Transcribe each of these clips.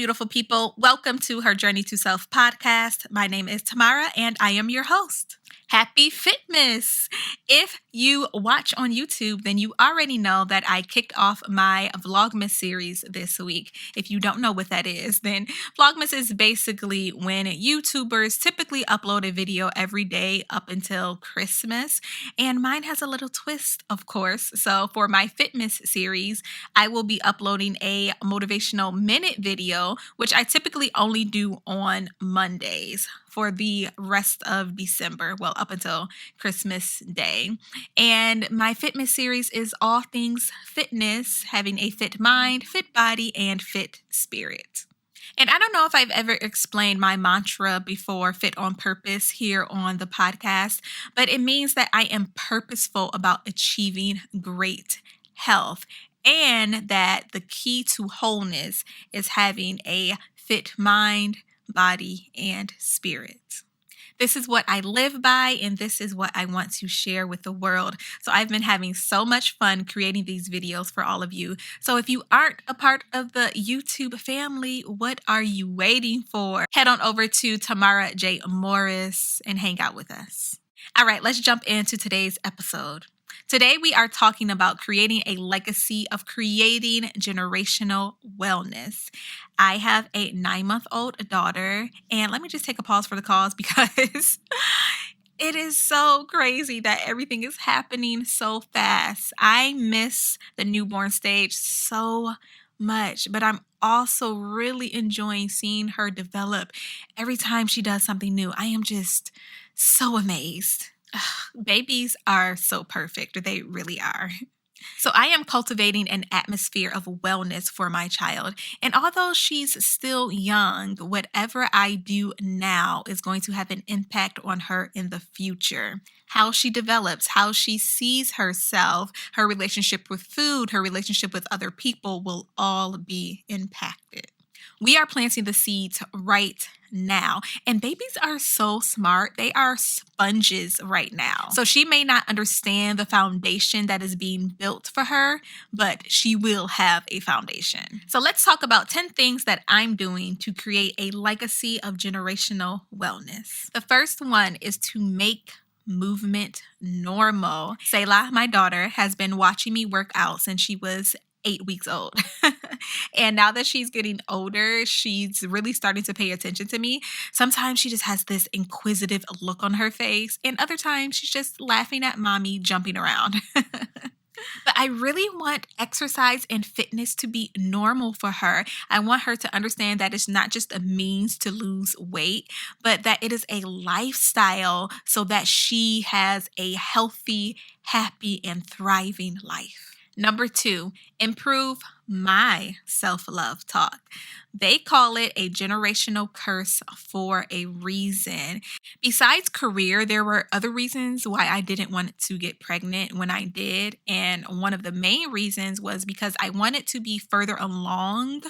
beautiful people. Welcome to HerJourney2Self Podcast. My name is Tamara, and I am your host. Happy Fitmas! If you watch on YouTube, then you already know that I kicked off my Vlogmas series this week. If you don't know what that is, then Vlogmas is basically when YouTubers typically upload a video every day up until Christmas. And mine has a little twist, of course. So for my Fitmas series, I will be uploading a motivational minute video, which I typically only do on Mondays for the rest of December, well, up until Christmas Day. And my Fitmas series is all things fitness, having a fit mind, fit body, and fit spirit. And I don't know if I've ever explained my mantra before, fit on purpose, here on the podcast, but it means that I am purposeful about achieving great health, and that the key to wholeness is having a fit mind, body, and spirit. This is what I live by, and this is what I want to share with the world. So I've been having so much fun creating these videos for all of you. So if you aren't a part of the YouTube family, what are you waiting for? Head on over to Tamara J. Morris and hang out with us. All right, let's jump into today's episode. Today, we are talking about creating a legacy of creating generational wellness. I have a 9-month-old daughter, and let me just take a pause for the cause because it is so crazy that everything is happening so fast. I miss the newborn stage so much, but I'm also really enjoying seeing her develop every time she does something new. I am just so amazed. Babies are so perfect. They really are. So I am cultivating an atmosphere of wellness for my child. And although she's still young, whatever I do now is going to have an impact on her in the future. How she develops, how she sees herself, her relationship with food, her relationship with other people will all be impacted. We are planting the seeds right now. And babies are so smart. They are sponges right now. So she may not understand the foundation that is being built for her, but she will have a foundation. So let's talk about 10 things that I'm doing to create a legacy of generational wellness. The first one is to make movement normal. Selah, my daughter, has been watching me work out since she was 8 weeks old. And now that she's getting older, she's really starting to pay attention to me. Sometimes she just has this inquisitive look on her face, and other times she's just laughing at mommy jumping around. But I really want exercise and fitness to be normal for her. I want her to understand that it's not just a means to lose weight, but that it is a lifestyle so that she has a healthy, happy, and thriving life. Number 2, improve my self-love talk. They call it a generational curse for a reason. Besides career, there were other reasons why I didn't want to get pregnant when I did. And one of the main reasons was because I wanted to be further along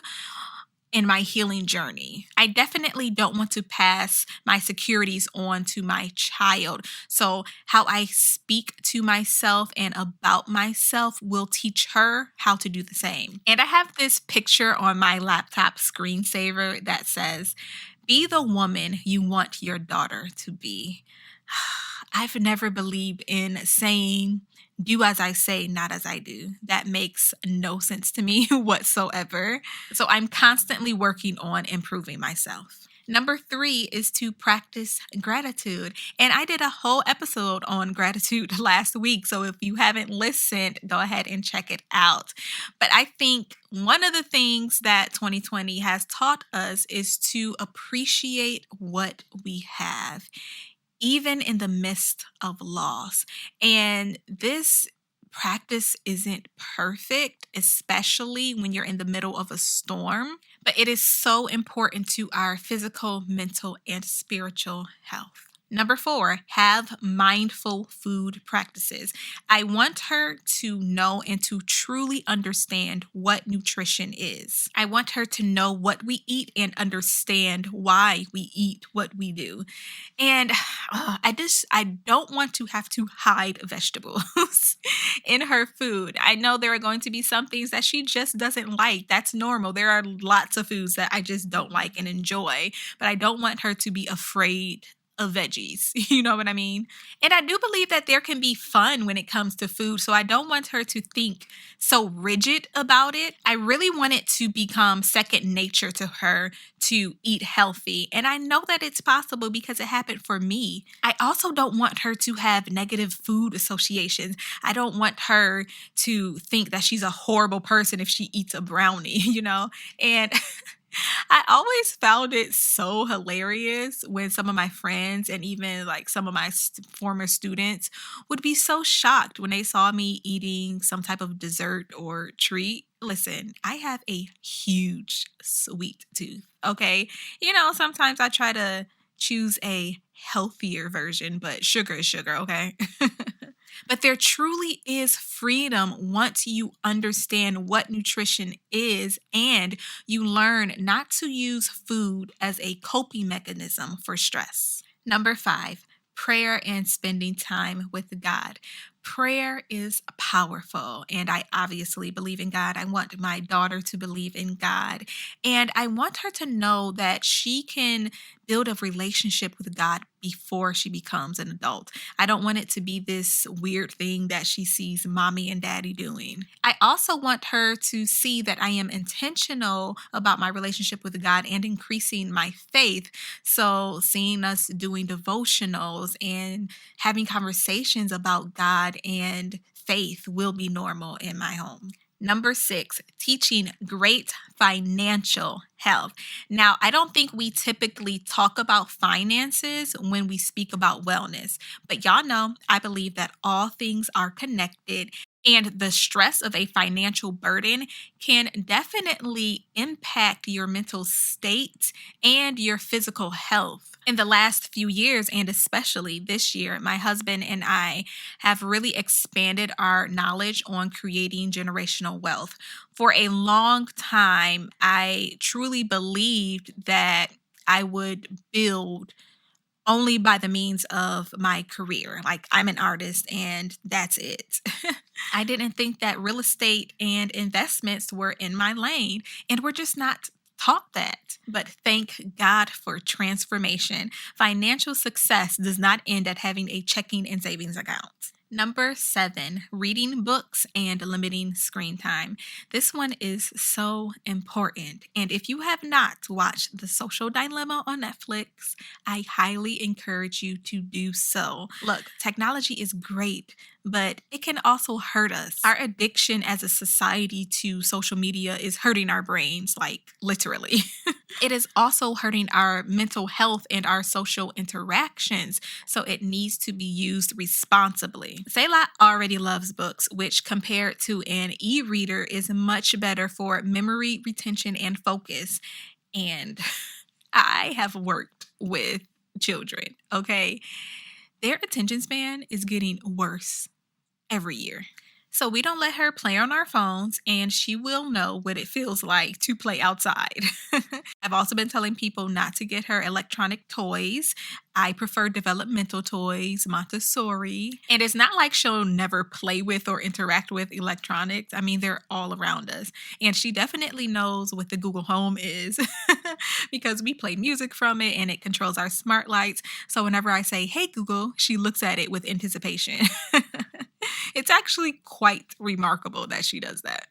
in my healing journey. I definitely don't want to pass my securities on to my child. So how I speak to myself and about myself will teach her how to do the same. And I have this picture on my laptop screensaver that says, "Be the woman you want your daughter to be." I've never believed in saying, "Do as I say, not as I do." That makes no sense to me whatsoever. So I'm constantly working on improving myself. Number 3 is to practice gratitude. And I did a whole episode on gratitude last week. So if you haven't listened, go ahead and check it out. But I think one of the things that 2020 has taught us is to appreciate what we have, even in the midst of loss. And this practice isn't perfect, especially when you're in the middle of a storm, but it is so important to our physical, mental, and spiritual health. Number 4, have mindful food practices. I want her to know and to truly understand what nutrition is. I want her to know what we eat and understand why we eat what we do. And I don't want to have to hide vegetables in her food. I know there are going to be some things that she just doesn't like. That's normal. There are lots of foods that I just don't like and enjoy, but I don't want her to be afraid of veggies. You know what I mean? And I do believe that there can be fun when it comes to food. So I don't want her to think so rigid about it. I really want it to become second nature to her to eat healthy. And I know that it's possible because it happened for me. I also don't want her to have negative food associations. I don't want her to think that she's a horrible person if she eats a brownie, And I always found it so hilarious when some of my friends and even like some of my former students would be so shocked when they saw me eating some type of dessert or treat. Listen, I have a huge sweet tooth, okay? Sometimes I try to choose a healthier version, but sugar is sugar, okay? But there truly is freedom once you understand what nutrition is and you learn not to use food as a coping mechanism for stress. Number 5, prayer and spending time with God. Prayer is powerful, and I obviously believe in God. I want my daughter to believe in God, and I want her to know that she can build a relationship with God before she becomes an adult. I don't want it to be this weird thing that she sees mommy and daddy doing. I also want her to see that I am intentional about my relationship with God and increasing my faith. So seeing us doing devotionals and having conversations about God and faith will be normal in my home. Number 6, teaching great financial health. Now, I don't think we typically talk about finances when we speak about wellness, but y'all know I believe that all things are connected. And the stress of a financial burden can definitely impact your mental state and your physical health. In the last few years, and especially this year, my husband and I have really expanded our knowledge on creating generational wealth. For a long time, I truly believed that I would build only by the means of my career. Like, I'm an artist and that's it. I didn't think that real estate and investments were in my lane, and we're just not taught that. But thank God for transformation. Financial success does not end at having a checking and savings account. Number 7, reading books and limiting screen time. This one is so important. And if you have not watched The Social Dilemma on Netflix, I highly encourage you to do so. Look, technology is great, but it can also hurt us. Our addiction as a society to social media is hurting our brains, like literally. It is also hurting our mental health and our social interactions, so it needs to be used responsibly. Selah already loves books, which compared to an e-reader is much better for memory retention and focus. And I have worked with children, okay? Their attention span is getting worse every year. So we don't let her play on our phones, and she will know what it feels like to play outside. I've also been telling people not to get her electronic toys. I prefer developmental toys, Montessori. And it's not like she'll never play with or interact with electronics. I mean, they're all around us. And she definitely knows what the Google Home is because we play music from it and it controls our smart lights. So whenever I say, "Hey, Google," she looks at it with anticipation. It's actually quite remarkable that she does that.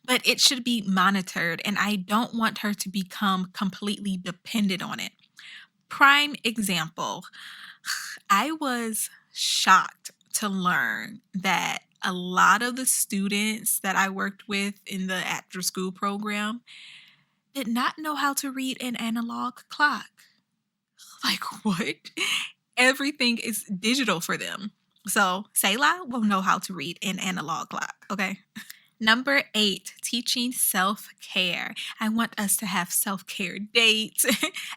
But it should be monitored, and I don't want her to become completely dependent on it. Prime example, I was shocked to learn that a lot of the students that I worked with in the after school program did not know how to read an analog clock. Like, what? Everything is digital for them. So Selah will know how to read an analog clock, okay? Number 8, teaching self-care. I want us to have self-care dates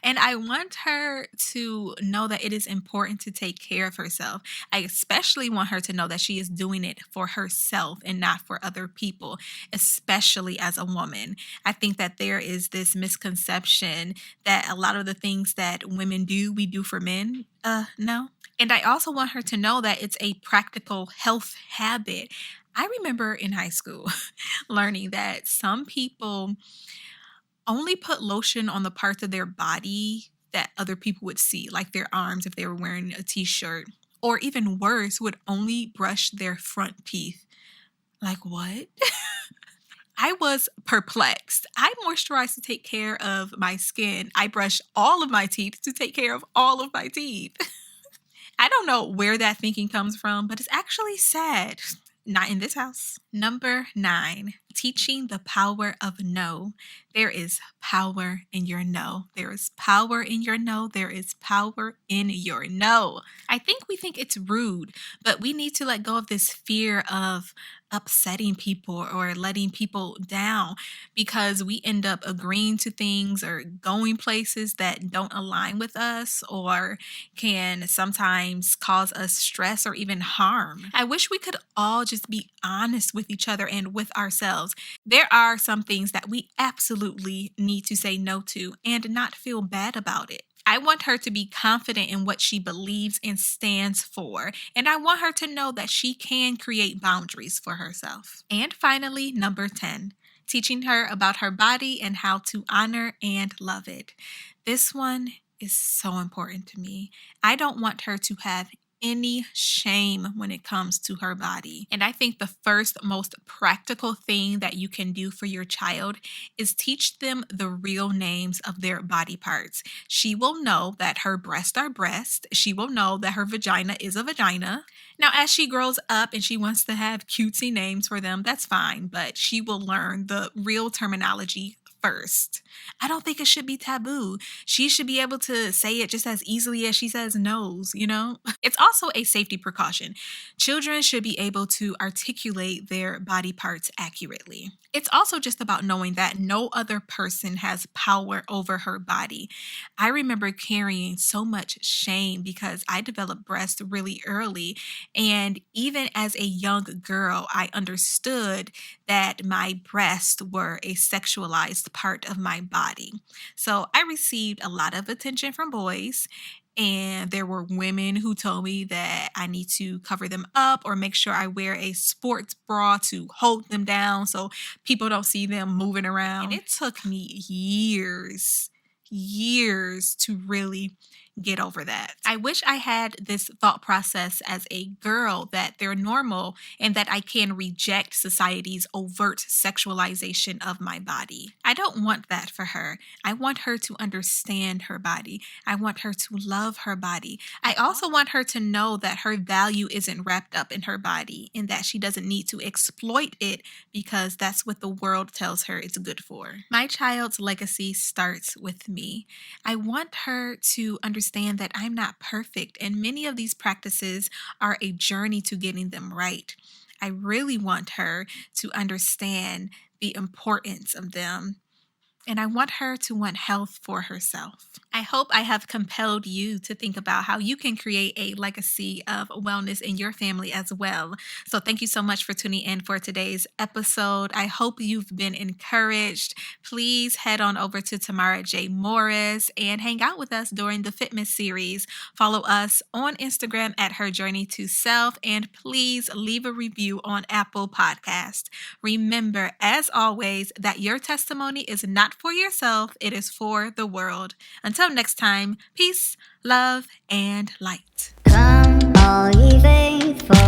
and I want her to know that it is important to take care of herself. I especially want her to know that she is doing it for herself and not for other people, especially as a woman. I think that there is this misconception that a lot of the things that women do, we do for men. No. And I also want her to know that it's a practical health habit. I remember in high school learning that some people only put lotion on the parts of their body that other people would see, like their arms if they were wearing a t-shirt, or even worse, would only brush their front teeth. Like what? I was perplexed. I moisturize to take care of my skin. I brush all of my teeth to take care of all of my teeth. I don't know where that thinking comes from, but it's actually sad. Not in this house. Number 9, teaching the power of no. There is power in your no. There is power in your no. There is power in your no. I think we think it's rude, but we need to let go of this fear of upsetting people or letting people down because we end up agreeing to things or going places that don't align with us or can sometimes cause us stress or even harm. I wish we could all just be honest with each other and with ourselves. There are some things that we absolutely need to say no to and not feel bad about it. I want her to be confident in what she believes and stands for. And I want her to know that she can create boundaries for herself. And finally, number 10, teaching her about her body and how to honor and love it. This one is so important to me. I don't want her to have any shame when it comes to her body. And I think the first most practical thing that you can do for your child is teach them the real names of their body parts. She will know that her breasts are breasts. She will know that her vagina is a vagina. Now, as she grows up and she wants to have cutesy names for them, that's fine, but she will learn the real terminology first. I don't think it should be taboo. She should be able to say it just as easily as she says nose, you know? It's also a safety precaution. Children should be able to articulate their body parts accurately. It's also just about knowing that no other person has power over her body. I remember carrying so much shame because I developed breasts really early. And even as a young girl, I understood that my breasts were a sexualized part of my body. So I received a lot of attention from boys. And there were women who told me that I need to cover them up or make sure I wear a sports bra to hold them down so people don't see them moving around. And it took me years to really get over that. I wish I had this thought process as a girl that they're normal and that I can reject society's overt sexualization of my body. I don't want that for her. I want her to understand her body. I want her to love her body. I also want her to know that her value isn't wrapped up in her body and that she doesn't need to exploit it because that's what the world tells her it's good for. My child's legacy starts with me. I want her to understand that I'm not perfect, and many of these practices are a journey to getting them right. I really want her to understand the importance of them, and I want her to want health for herself. I hope I have compelled you to think about how you can create a legacy of wellness in your family as well. So thank you so much for tuning in for today's episode. I hope you've been encouraged. Please head on over to Tamara J. Morris and hang out with us during the Fitmas series. Follow us on Instagram at HerJourney2Self, and please leave a review on Apple Podcast. Remember, as always, that your testimony is not for yourself, it is for the world. Until next time, peace, love, and light. Come, all ye faithful.